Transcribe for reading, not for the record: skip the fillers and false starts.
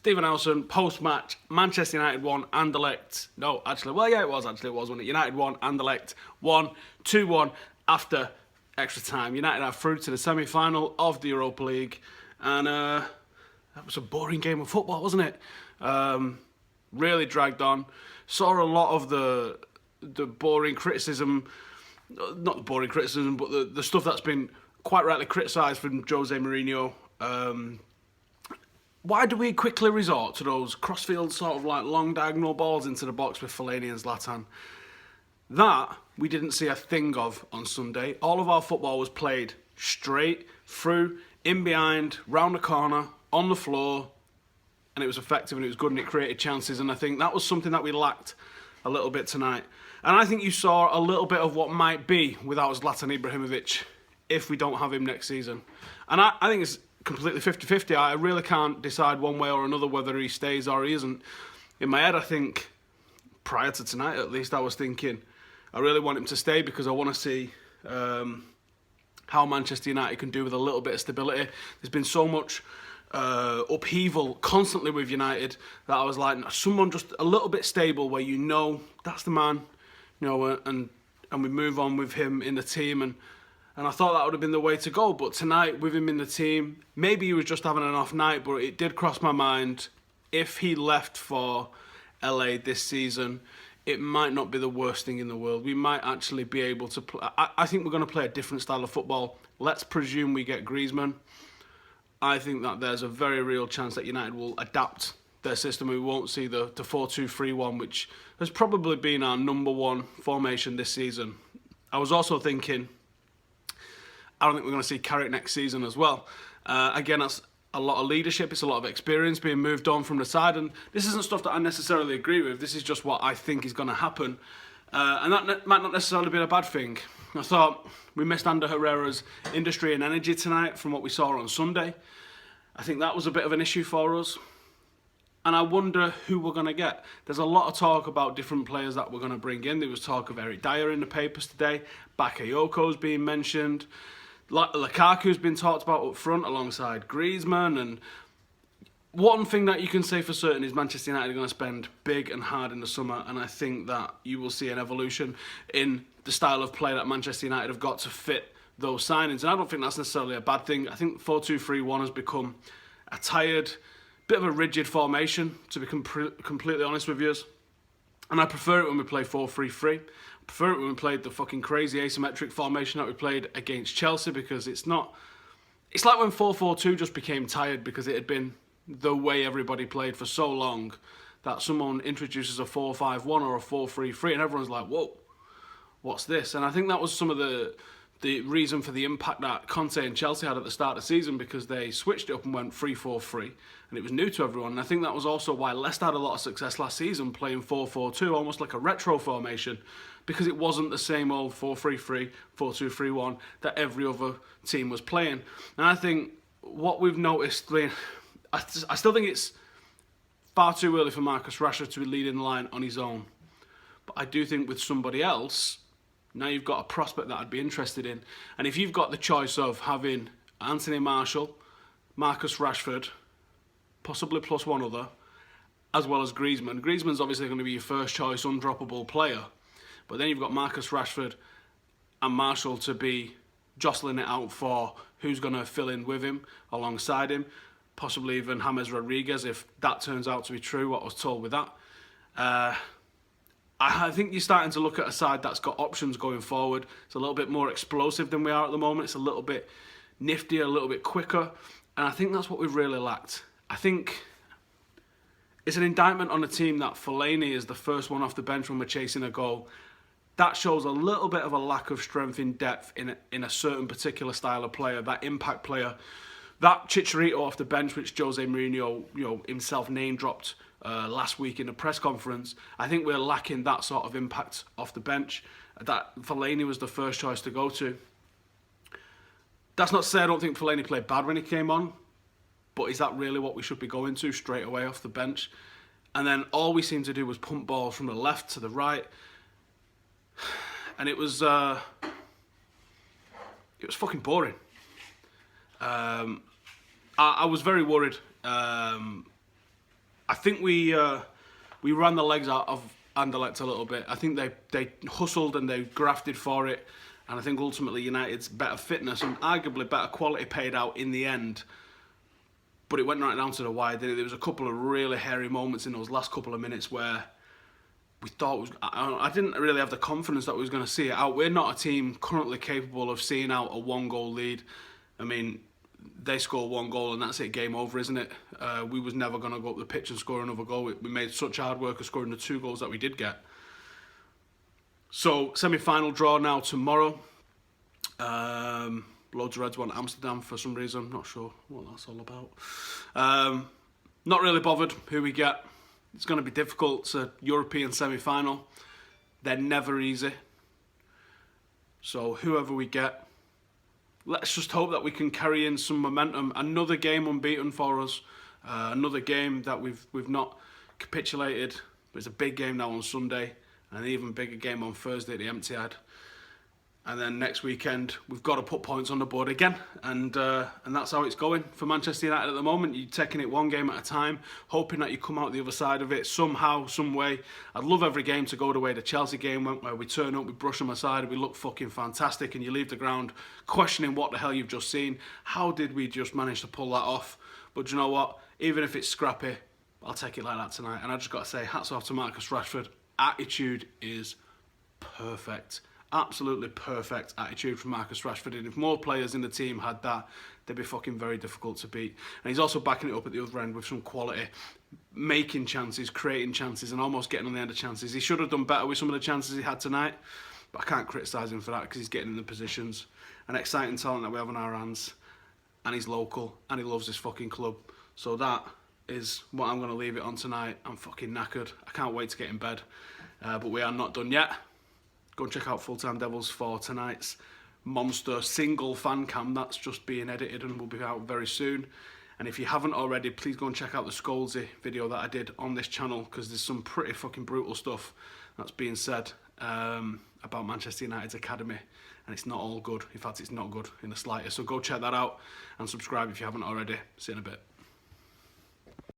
Stephen Howson, post-match, Manchester United won, Anderlecht. No, actually, well, yeah, it was, wasn't it? United won, Anderlecht won, 2-1 after extra time. United are through to the semi-final of the Europa League, and that was a boring game of football, wasn't it? Really dragged on. Saw a lot of the boring criticism, not the boring criticism, but the stuff that's been quite rightly criticised from Jose Mourinho. Why do we quickly resort to those crossfield sort of like long diagonal balls into the box with Fellaini and Zlatan? That we didn't see a thing of on Sunday. All of our football was played straight, through, in behind, round the corner, on the floor, and it was effective and it was good and it created chances, and I think that was something that we lacked a little bit tonight. And I think you saw a little bit of what might be without Zlatan Ibrahimovic if we don't have him next season. And I think it's completely 50-50. I really can't decide one way or another whether he stays or he isn't. In my head, I think, prior to tonight at least, I was thinking I really want him to stay because I want to see how Manchester United can do with a little bit of stability. There's been so much upheaval constantly with United that I was like, someone just a little bit stable where you know that's the man, you know, and we move on with him in the team, and I thought that would have been the way to go. But tonight, with him in the team, maybe he was just having an off night, but it did cross my mind, if he left for LA this season, it might not be the worst thing in the world. We might actually be able to play. I think we're going to play a different style of football. Let's presume we get Griezmann. I think that there's a very real chance that United will adapt their system. We won't see the 4-2-3-1, which has probably been our number one formation this season. I was also thinking, I don't think we're going to see Carrick next season as well. Again, that's a lot of leadership. It's a lot of experience being moved on from the side. And this isn't stuff that I necessarily agree with. This is just what I think is going to happen. And that might not necessarily be a bad thing. I thought we missed Ander Herrera's industry and energy tonight from what we saw on Sunday. I think that was a bit of an issue for us. And I wonder who we're going to get. There's a lot of talk about different players that we're going to bring in. There was talk of Eric Dyer in the papers today. Bakayoko's being mentioned. Lukaku's been talked about up front alongside Griezmann. And one thing that you can say for certain is Manchester United are going to spend big and hard in the summer, and I think that you will see an evolution in the style of play that Manchester United have got to fit those signings. And I don't think that's necessarily a bad thing. I think 4-2-3-1 has become a tired, bit of a rigid formation, to be completely honest with you. And I prefer it when we play 4-3-3. I prefer it when we played the fucking crazy asymmetric formation that we played against Chelsea, because it's not... It's like when 4-4-2 just became tired because it had been the way everybody played for so long that someone introduces a 4-5-1 or a 4-3-3 and everyone's like, whoa, what's this? And I think that was some of the reason for the impact that Conte and Chelsea had at the start of the season, because they switched it up and went 3-4-3 and it was new to everyone. And I think that was also why Leicester had a lot of success last season playing 4-4-2, almost like a retro formation, because it wasn't the same old 4-3-3, 4-2-3-1 that every other team was playing. And I think what we've noticed, I still think it's far too early for Marcus Rashford to be leading the line on his own. But I do think with somebody else, now you've got a prospect that I'd be interested in. And if you've got the choice of having Anthony Martial, Marcus Rashford, possibly plus one other, as well as Griezmann. Griezmann's obviously going to be your first choice, undroppable player. But then you've got Marcus Rashford and Martial to be jostling it out for who's going to fill in with him, alongside him. Possibly even James Rodriguez, if that turns out to be true, what I was told with that. I think you're starting to look at a side that's got options going forward. It's a little bit more explosive than we are at the moment. It's a little bit niftier, a little bit quicker. And I think that's what we've really lacked. I think it's an indictment on the team that Fellaini is the first one off the bench when we're chasing a goal. That shows a little bit of a lack of strength in depth in a certain particular style of player, that impact player. That Chicharito off the bench, which Jose Mourinho, himself name-dropped last week in a press conference, I think we're lacking that sort of impact off the bench. That Fellaini was the first choice to go to. That's not to say I don't think Fellaini played bad when he came on, but is that really what we should be going to straight away off the bench? And then all we seemed to do was pump balls from the left to the right, and it was fucking boring. I was very worried I think we ran the legs out of Anderlecht a little bit. I think they hustled and they grafted for it, and I think ultimately United's better fitness and arguably better quality paid out in the end. But it went right down to the wire, didn't it? There was a couple of really hairy moments in those last couple of minutes where we thought I didn't really have the confidence that we was going to see it out. We're not a team currently capable of seeing out a 1-goal lead. I mean, they score 1 goal and that's it, game over, isn't it? We was never going to go up the pitch and score another goal. We made such hard work of scoring the 2 goals that we did get. So, semi-final draw now tomorrow. Loads of Reds want Amsterdam for some reason. Not sure what that's all about. Not really bothered who we get. It's going to be difficult. It's a European semi-final. They're never easy. So whoever we get, let's just hope that we can carry in some momentum. Another game unbeaten for us. Another game that we've not capitulated. But it's a big game now on Sunday. And an even bigger game on Thursday at the Etihad. And then next weekend, we've got to put points on the board again. And that's how it's going for Manchester United at the moment. You're taking it 1 game at a time, hoping that you come out the other side of it somehow, some way. I'd love every game to go the way the Chelsea game went, where we turn up, we brush them aside, and we look fucking fantastic, and you leave the ground questioning what the hell you've just seen. How did we just manage to pull that off? But you know what? Even if it's scrappy, I'll take it like that tonight. And I just got to say, hats off to Marcus Rashford. Attitude is perfect. Absolutely perfect attitude from Marcus Rashford, and if more players in the team had that, they'd be fucking very difficult to beat. And he's also backing it up at the other end with some quality, making chances, creating chances, and almost getting on the end of chances. He should have done better with some of the chances he had tonight, but I can't criticise him for that because he's getting in the positions. An exciting talent that we have on our hands, and he's local, and he loves this fucking club. So that is what I'm going to leave it on tonight. I'm fucking knackered. I can't wait to get in bed, but we are not done yet. Go and check out Full Time Devils for tonight's monster single fan cam. That's just being edited and will be out very soon. And if you haven't already, please go and check out the Scholes video that I did on this channel, because there's some pretty fucking brutal stuff that's being said about Manchester United's academy. And it's not all good. In fact, it's not good in the slightest. So go check that out and subscribe if you haven't already. See you in a bit.